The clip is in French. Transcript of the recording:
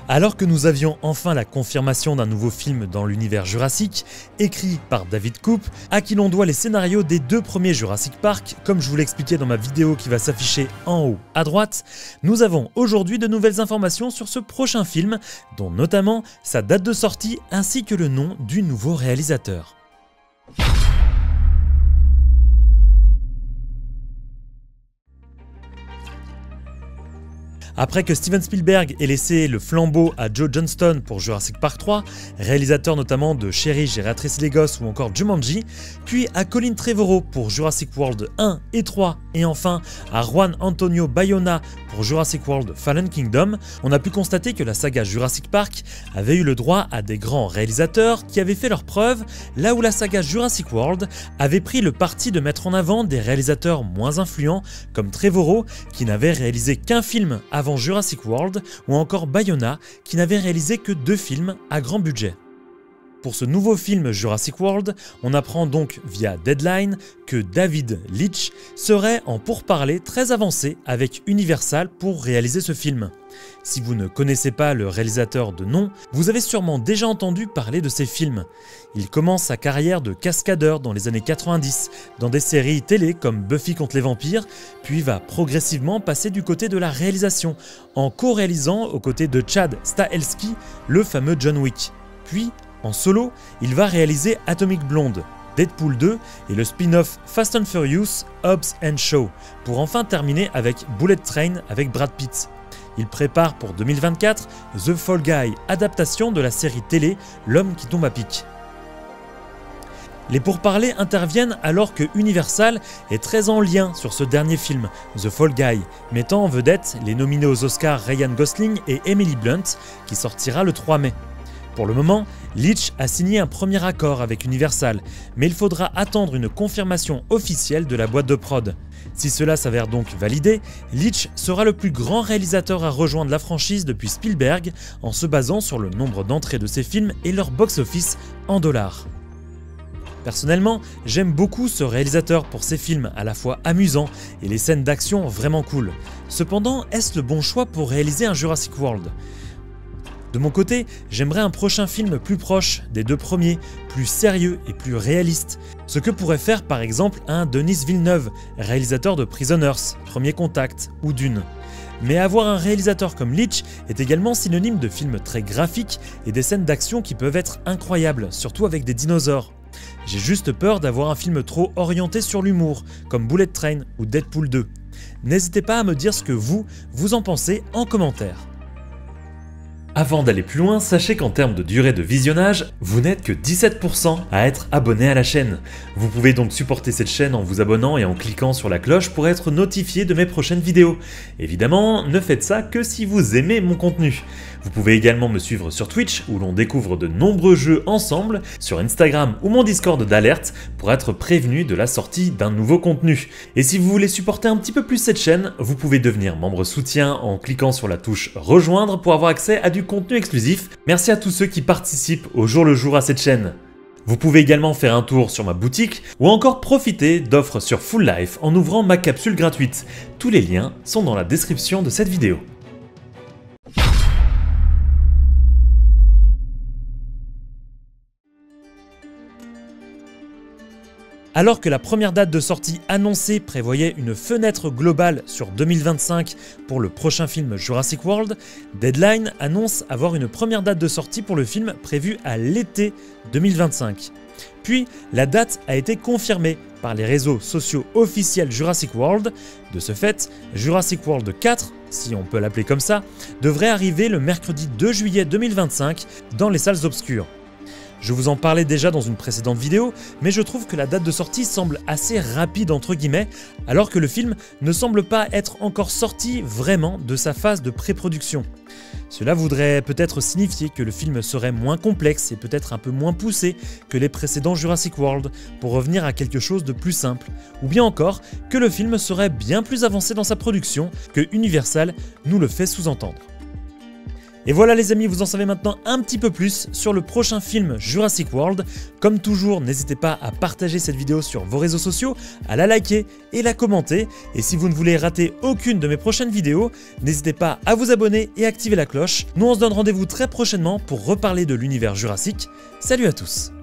Alors que nous avions enfin la confirmation d'un nouveau film dans l'univers Jurassic, écrit par David Koepp, à qui l'on doit les scénarios des 2 premiers Jurassic Park, comme je vous l'expliquais dans ma vidéo qui va s'afficher en haut à droite, nous avons aujourd'hui de nouvelles informations sur ce prochain film, dont notamment sa date de sortie ainsi que le nom du nouveau réalisateur. Après que Steven Spielberg ait laissé le flambeau à Joe Johnston pour Jurassic Park 3, réalisateur notamment de Chérie, j'ai ratricé les gosses ou encore Jumanji, puis à Colin Trevorrow pour Jurassic World 1 et 3, et enfin à Juan Antonio Bayona pour Jurassic World Fallen Kingdom, on a pu constater que la saga Jurassic Park avait eu le droit à des grands réalisateurs qui avaient fait leurs preuves, là où la saga Jurassic World avait pris le parti de mettre en avant des réalisateurs moins influents comme Trevorrow qui n'avait réalisé qu'un film avant Jurassic World, ou encore Bayona qui n'avait réalisé que 2 films à grand budget. Pour ce nouveau film Jurassic World, on apprend donc via Deadline que David Leitch serait en pourparlers très avancé avec Universal pour réaliser ce film. Si vous ne connaissez pas le réalisateur de nom, vous avez sûrement déjà entendu parler de ses films. Il commence sa carrière de cascadeur dans les années 90, dans des séries télé comme Buffy contre les vampires, puis va progressivement passer du côté de la réalisation, en co-réalisant aux côtés de Chad Stahelski, le fameux John Wick. Puis, en solo, il va réaliser Atomic Blonde, Deadpool 2 et le spin-off Fast and Furious, Hobbs & Shaw, pour enfin terminer avec Bullet Train avec Brad Pitt. Il prépare pour 2024 The Fall Guy, adaptation de la série télé L'homme qui tombe à pic. Les pourparlers interviennent alors que Universal est très en lien sur ce dernier film, The Fall Guy, mettant en vedette les nominés aux Oscars Ryan Gosling et Emily Blunt, qui sortira le 3 mai. Pour le moment, Leitch a signé un premier accord avec Universal, mais il faudra attendre une confirmation officielle de la boîte de prod. Si cela s'avère donc validé, Leitch sera le plus grand réalisateur à rejoindre la franchise depuis Spielberg en se basant sur le nombre d'entrées de ses films et leur box-office en dollars. Personnellement, j'aime beaucoup ce réalisateur pour ses films à la fois amusants et les scènes d'action vraiment cool. Cependant, est-ce le bon choix pour réaliser un Jurassic World ? De mon côté, j'aimerais un prochain film plus proche des 2 premiers, plus sérieux et plus réaliste, ce que pourrait faire par exemple un Denis Villeneuve, réalisateur de Prisoners, Premier Contact ou Dune. Mais avoir un réalisateur comme Leitch est également synonyme de films très graphiques et des scènes d'action qui peuvent être incroyables, surtout avec des dinosaures. J'ai juste peur d'avoir un film trop orienté sur l'humour, comme Bullet Train ou Deadpool 2. N'hésitez pas à me dire ce que vous en pensez en commentaire. Avant d'aller plus loin, sachez qu'en termes de durée de visionnage, vous n'êtes que 17% à être abonné à la chaîne. Vous pouvez donc supporter cette chaîne en vous abonnant et en cliquant sur la cloche pour être notifié de mes prochaines vidéos. Évidemment, ne faites ça que si vous aimez mon contenu. Vous pouvez également me suivre sur Twitch où l'on découvre de nombreux jeux ensemble, sur Instagram ou mon Discord d'alerte pour être prévenu de la sortie d'un nouveau contenu. Et si vous voulez supporter un petit peu plus cette chaîne, vous pouvez devenir membre soutien en cliquant sur la touche rejoindre pour avoir accès à du contenu exclusif. Merci à tous ceux qui participent au jour le jour à cette chaîne. Vous pouvez également faire un tour sur ma boutique ou encore profiter d'offres sur Full Life en ouvrant ma capsule gratuite. Tous les liens sont dans la description de cette vidéo. Alors que la première date de sortie annoncée prévoyait une fenêtre globale sur 2025 pour le prochain film Jurassic World, Deadline annonce avoir une première date de sortie pour le film prévue à l'été 2025. Puis, la date a été confirmée par les réseaux sociaux officiels Jurassic World. De ce fait, Jurassic World 4, si on peut l'appeler comme ça, devrait arriver le mercredi 2 juillet 2025 dans les salles obscures. Je vous en parlais déjà dans une précédente vidéo, mais je trouve que la date de sortie semble assez rapide entre guillemets, alors que le film ne semble pas être encore sorti vraiment de sa phase de pré-production. Cela voudrait peut-être signifier que le film serait moins complexe et peut-être un peu moins poussé que les précédents Jurassic World pour revenir à quelque chose de plus simple, ou bien encore que le film serait bien plus avancé dans sa production que Universal nous le fait sous-entendre. Et voilà les amis, vous en savez maintenant un petit peu plus sur le prochain film Jurassic World. Comme toujours, n'hésitez pas à partager cette vidéo sur vos réseaux sociaux, à la liker et la commenter. Et si vous ne voulez rater aucune de mes prochaines vidéos, n'hésitez pas à vous abonner et activer la cloche. Nous on se donne rendez-vous très prochainement pour reparler de l'univers Jurassic. Salut à tous!